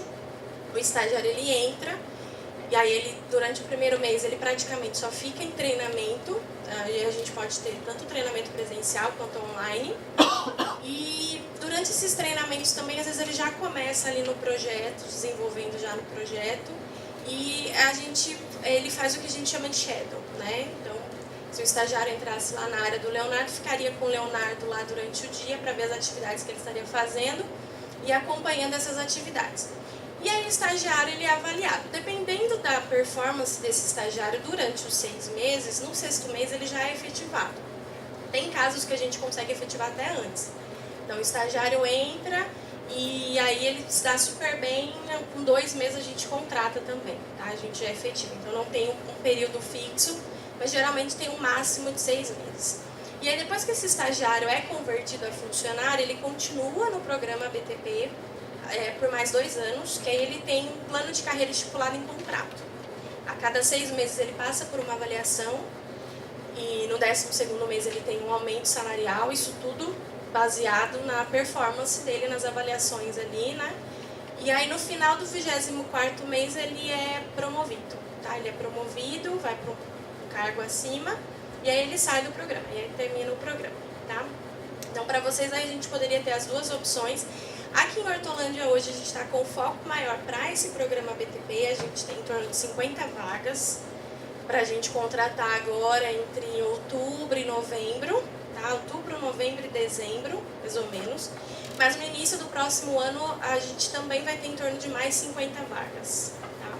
O estagiário ele entra, e aí ele, durante o primeiro mês, ele praticamente só fica em treinamento, e a gente pode ter tanto treinamento presencial quanto online. E durante esses treinamentos também, às vezes ele já começa ali no projeto, desenvolvendo já no projeto, e ele faz o que a gente chama de shadow, né? Então, se o estagiário entrasse lá na área do Leonardo, ficaria com o Leonardo lá durante o dia para ver as atividades que ele estaria fazendo e acompanhando essas atividades. E aí o estagiário ele é avaliado. Dependendo da performance desse estagiário durante os 6 meses, no 6º mês ele já é efetivado. Tem casos que a gente consegue efetivar até antes. Então o estagiário entra e aí ele se dá super bem, com 2 meses a gente contrata também, tá? A gente é efetivo. Então não tem um período fixo, mas geralmente tem um máximo de 6 meses. E aí depois que esse estagiário é convertido a funcionário, ele continua no programa BTP, por mais 2 anos, que aí ele tem um plano de carreira estipulado em contrato. A cada 6 meses ele passa por uma avaliação e no 12º mês ele tem um aumento salarial, isso tudo baseado na performance dele nas avaliações ali, né? E aí no final do 24º mês ele é promovido, tá? Ele é promovido, vai para um cargo acima e aí ele sai do programa, e aí termina o programa, tá? Então para vocês aí a gente poderia ter as 2 opções. Aqui em Hortolândia hoje a gente está com foco maior para esse programa BTP, a gente tem em torno de 50 vagas para a gente contratar agora entre outubro e novembro, tá? Outubro, novembro e dezembro, mais ou menos. Mas no início do próximo ano a gente também vai ter em torno de mais 50 vagas, tá?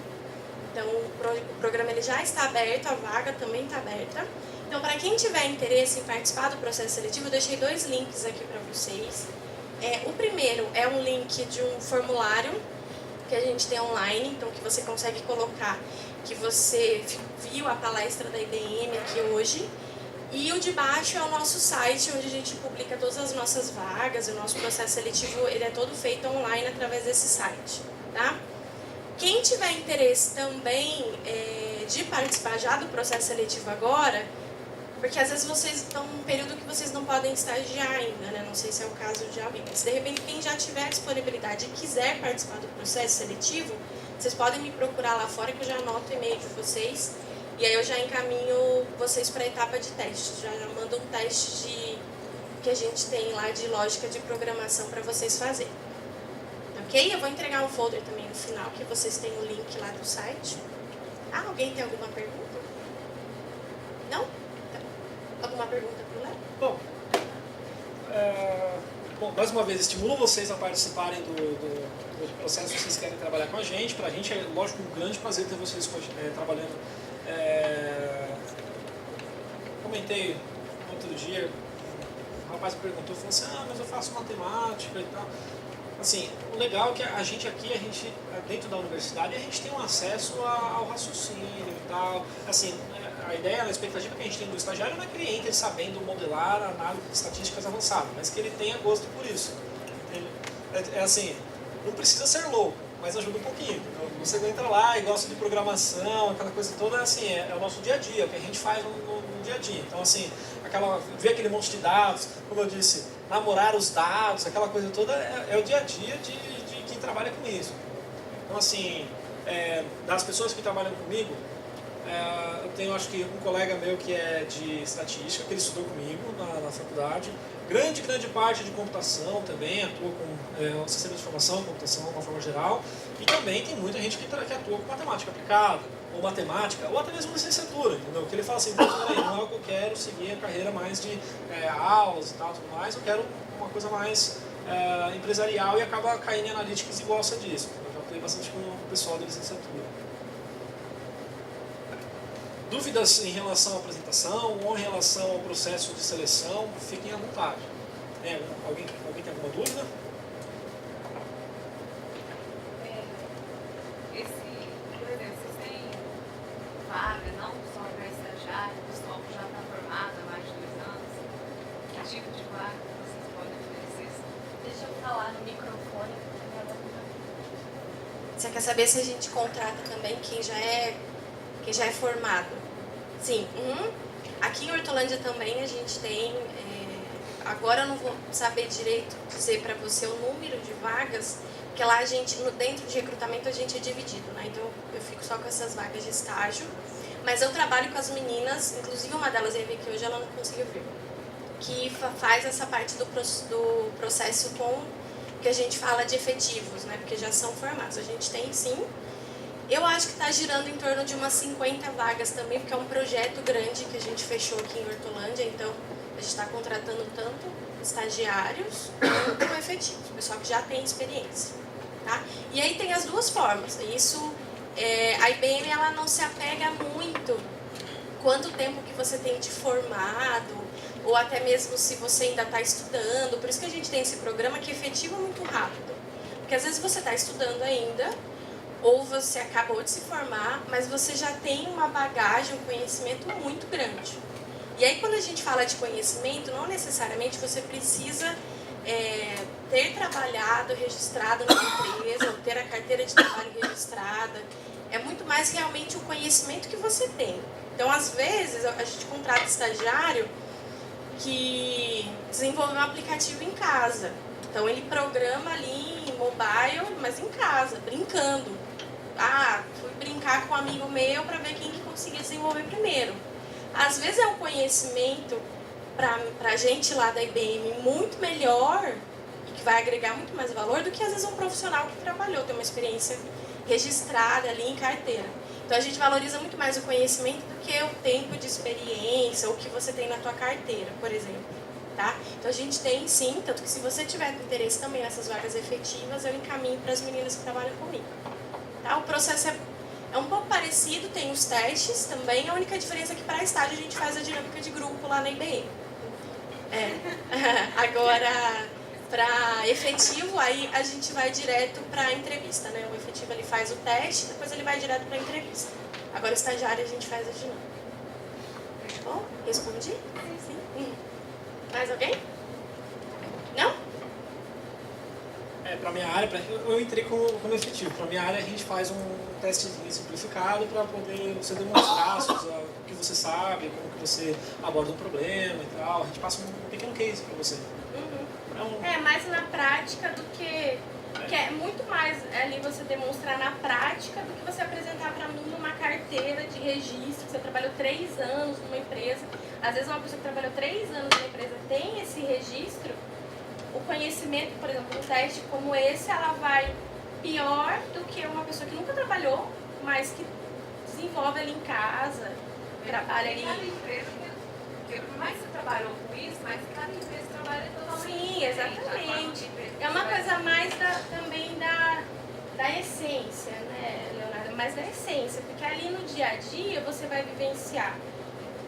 Então o programa ele já está aberto, a vaga também está aberta. Então para quem tiver interesse em participar do processo seletivo, eu deixei 2 links aqui para vocês. O primeiro é um link de um formulário que a gente tem online, então que você consegue colocar que você viu a palestra da IBM aqui hoje. E o de baixo é o nosso site, onde a gente publica todas as nossas vagas, o nosso processo seletivo ele é todo feito online através desse site, tá? Quem tiver interesse também de participar já do processo seletivo agora, Porque às vezes vocês estão num período que vocês não podem estagiar ainda, né? Não sei se é o caso de alguém. Mas de repente quem já tiver disponibilidade e quiser participar do processo seletivo, vocês podem me procurar lá fora que eu já anoto o e-mail de vocês. E aí eu já encaminho vocês para a etapa de teste. Já mando um teste que a gente tem lá de lógica de programação para vocês fazerem. Ok? Eu vou entregar um folder também no final, que vocês têm o link lá do site. Ah, alguém tem alguma pergunta? Não? Alguma pergunta para o Léo? Bom, mais uma vez, estimulo vocês a participarem do processo se vocês querem trabalhar com a gente. Para a gente é, lógico, um grande prazer ter vocês trabalhando. Comentei outro dia, um rapaz me perguntou, falou assim, mas eu faço matemática e tal. Assim, o legal é que a gente aqui, dentro da universidade, a gente tem um acesso ao raciocínio e tal. Assim, a ideia, a expectativa que a gente tem do estagiário não é que ele entre sabendo modelar análise de estatísticas avançadas, mas que ele tenha gosto por isso. Assim, não precisa ser louco, mas ajuda um pouquinho. Então, você entra lá e gosta de programação, aquela coisa toda, assim, é o nosso dia a dia, o que a gente faz no dia a dia. Então, assim, ver aquele monte de dados, como eu disse, namorar os dados, aquela coisa toda, é o dia a dia de quem trabalha com isso. Então, assim, das pessoas que trabalham comigo, eu tenho, acho que, um colega meu que é de estatística, que ele estudou comigo na faculdade. Grande parte de computação também, atua com sistema de informação, computação de uma forma geral. E também tem muita gente que atua com matemática aplicada, ou matemática, ou até mesmo licenciatura, entendeu? Que ele fala assim, não é que eu quero seguir a carreira mais de aulas e tal, tudo mais, eu quero uma coisa mais empresarial e acaba caindo em analytics e gosta disso. Eu já atuei bastante com o pessoal da licenciatura. Dúvidas em relação à apresentação ou em relação ao processo de seleção, fiquem à vontade. Alguém tem alguma dúvida? Por exemplo, vocês têm vaga, não só para estagiário, o pessoal que já está formado há mais de 2 anos? Que tipo de vaga vocês podem oferecer? Deixa eu falar no microfone. Você quer saber se a gente contrata também quem já é formado? Sim. Aqui em Hortolândia também a gente tem, agora eu não vou saber direito dizer para você o número de vagas, porque lá a gente, dentro de recrutamento a gente é dividido, né? Então eu fico só com essas vagas de estágio, mas eu trabalho com as meninas, inclusive uma delas veio aqui hoje, ela não conseguiu vir, que faz essa parte do processo com que a gente fala de efetivos, né? Porque já são formados. A gente tem sim. Eu acho que está girando em torno de umas 50 vagas também, porque é um projeto grande que a gente fechou aqui em Hortolândia, então a gente está contratando tanto estagiários como efetivos, pessoal que já tem experiência, tá? E aí tem as duas formas, isso, a IBM ela não se apega muito quanto tempo que você tem de formado, ou até mesmo se você ainda está estudando, por isso que a gente tem esse programa que efetiva muito rápido, porque às vezes você está estudando ainda, ou você acabou de se formar, mas você já tem uma bagagem, um conhecimento muito grande. E aí quando a gente fala de conhecimento, não necessariamente você precisa ter trabalhado, registrado na empresa, ou ter a carteira de trabalho registrada. É muito mais realmente o conhecimento que você tem. Então, às vezes, a gente contrata estagiário que desenvolve um aplicativo em casa. Então, ele programa ali em mobile, mas em casa, brincando. Fui brincar com um amigo meu para ver quem que conseguia desenvolver primeiro. Às vezes é um conhecimento para a gente lá da IBM muito melhor e que vai agregar muito mais valor do que às vezes um profissional que trabalhou, tem uma experiência registrada ali em carteira. Então a gente valoriza muito mais o conhecimento do que o tempo de experiência ou o que você tem na tua carteira, por exemplo. Tá? Então a gente tem sim, tanto que se você tiver interesse também nessas vagas efetivas, eu encaminho para as meninas que trabalham comigo. Tá? O processo é um pouco parecido, tem os testes também, a única diferença é que para estágio a gente faz a dinâmica de grupo lá na IBM. Agora, para efetivo, aí a gente vai direto para a entrevista, né? O efetivo ele faz o teste, depois ele vai direto para a entrevista. Agora o estagiário a gente faz a dinâmica. Tá bom? Respondi? Sim. Mais alguém? Não? para minha área, eu entrei como efetivo. Para minha área, a gente faz um testezinho simplificado para poder você demonstrar o que você sabe, como que você aborda um problema e tal. A gente passa um pequeno case para você. Mais na prática do que é muito mais ali você demonstrar na prática do que você apresentar para mim numa carteira de registro. Você trabalhou 3 anos numa empresa. Às vezes uma pessoa que trabalhou 3 anos numa empresa tem esse registro. O conhecimento, por exemplo, um teste como esse, ela vai pior do que uma pessoa que nunca trabalhou, mas que desenvolve ali em casa, trabalha ali. Cada empresa, porque por mais que você trabalhou com isso, mas cada empresa trabalha totalmente. Sim, exatamente. É uma coisa mais também da essência, né, Leonardo? Mais da essência, porque ali no dia a dia você vai vivenciar,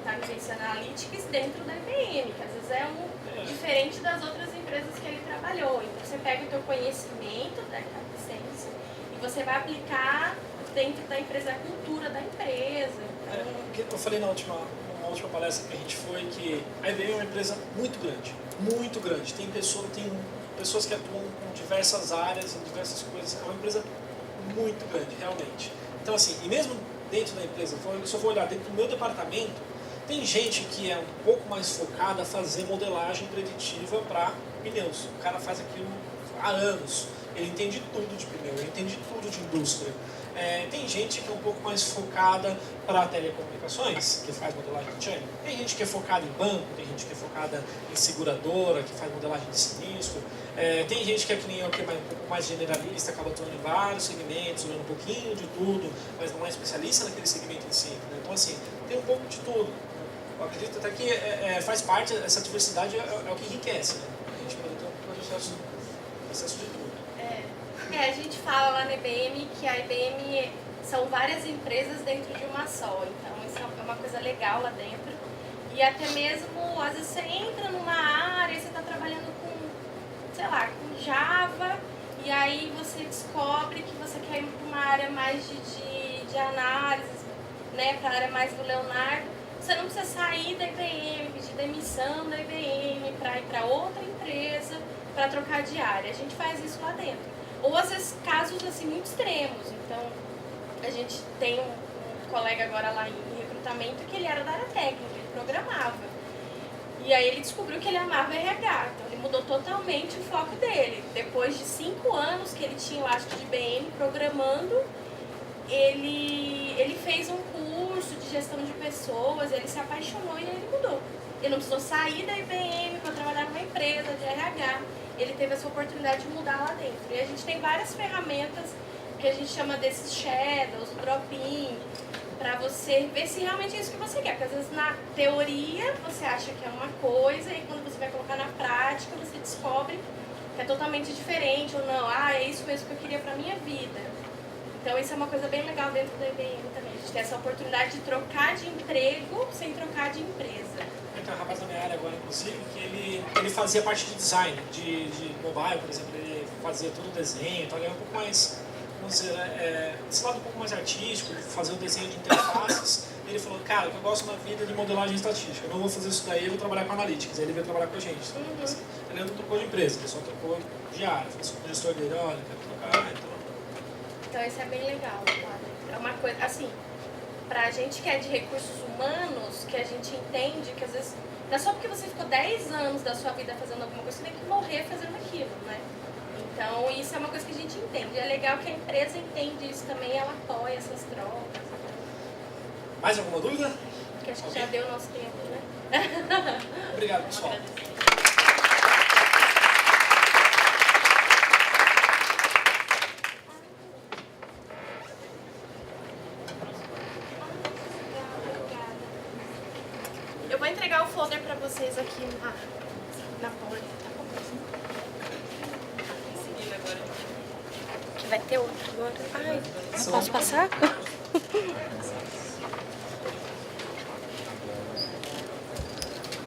tá vivenciando analytics dentro da IBM, que às vezes é diferente das outras empresas que ele trabalhou. Então você pega o teu conhecimento daquela essência e você vai aplicar dentro da empresa, a cultura da empresa. Então... Eu falei na última palestra que a gente foi que a IBM é uma empresa muito grande. Tem pessoas que atuam com diversas áreas, em diversas coisas. É uma empresa muito grande, realmente. Então assim, e mesmo dentro da empresa, se eu for olhar dentro do meu departamento, tem gente que é um pouco mais focada a fazer modelagem preditiva para pneus. O cara faz aquilo há anos. Ele entende tudo de pneu, ele entende tudo de indústria. Tem gente que é um pouco mais focada para telecomunicações, que faz modelagem de chain. Tem gente que é focada em banco, tem gente que é focada em seguradora, que faz modelagem de sinistro. Tem gente que é que nem eu, que é um pouco mais generalista, acaba atuando em vários segmentos, olhando um pouquinho de tudo, mas não é especialista naquele segmento em si. Né? Então assim, tem um pouco de tudo. Eu acredito até que faz parte, essa diversidade é o que enriquece, né? A gente pode ter um processo de tudo. A gente fala lá na IBM que a IBM são várias empresas dentro de uma só, então isso é uma coisa legal lá dentro. E até mesmo, às vezes você entra numa área, você está trabalhando com, sei lá, com Java, e aí você descobre que você quer ir para uma área mais de análise, né, para a área mais do Leonardo. Você não precisa sair da IBM, pedir demissão da IBM para ir para outra empresa, para trocar de área. A gente faz isso lá dentro. Ou às vezes casos assim muito extremos. Então a gente tem um colega agora lá em recrutamento que ele era da área técnica, ele programava. E aí ele descobriu que ele amava RH, então ele mudou totalmente o foco dele. Depois de 5 anos que ele tinha, eu acho que de IBM programando, ele fez um curso de gestão de pessoas, ele se apaixonou e ele mudou. Ele não precisou sair da IBM para trabalhar numa empresa de RH. Ele teve essa oportunidade de mudar lá dentro. E a gente tem várias ferramentas que a gente chama desses shadows, drop-in, para você ver se realmente é isso que você quer. Porque às vezes na teoria você acha que é uma coisa e quando você vai colocar na prática você descobre que é totalmente diferente ou não. É isso mesmo que eu queria para minha vida. Então isso é uma coisa bem legal dentro da IBM também. A gente tem essa oportunidade de trocar de emprego sem trocar de empresa. Tem um rapaz da minha área agora, inclusive, que ele fazia parte de design, de mobile, por exemplo, ele fazia todo o desenho, então ele é um pouco mais, vamos dizer, esse lado um pouco mais artístico, de fazer o desenho de interfaces. Ele falou, cara, o que eu gosto na vida é de modelagem estatística, eu não vou fazer isso daí, eu vou trabalhar com analytics. Aí ele veio trabalhar com a gente. Assim, ele não trocou de empresa, ele só trocou de área. Falei assim, o gestor dele, olha, quero trocar, então isso é bem legal, claro. É uma coisa, assim, pra gente que é de recursos humanos, que a gente entende que às vezes não é só porque você ficou 10 anos da sua vida fazendo alguma coisa, você tem que morrer fazendo aquilo, né? Então isso é uma coisa que a gente entende. É legal que a empresa entende isso também, ela apoia essas trocas. Mais alguma dúvida? Porque acho que já deu o nosso tempo, né? Obrigado, pessoal. Eu vou entregar o folder para vocês aqui na porta. Que vai ter outro agora. Ai, posso passar?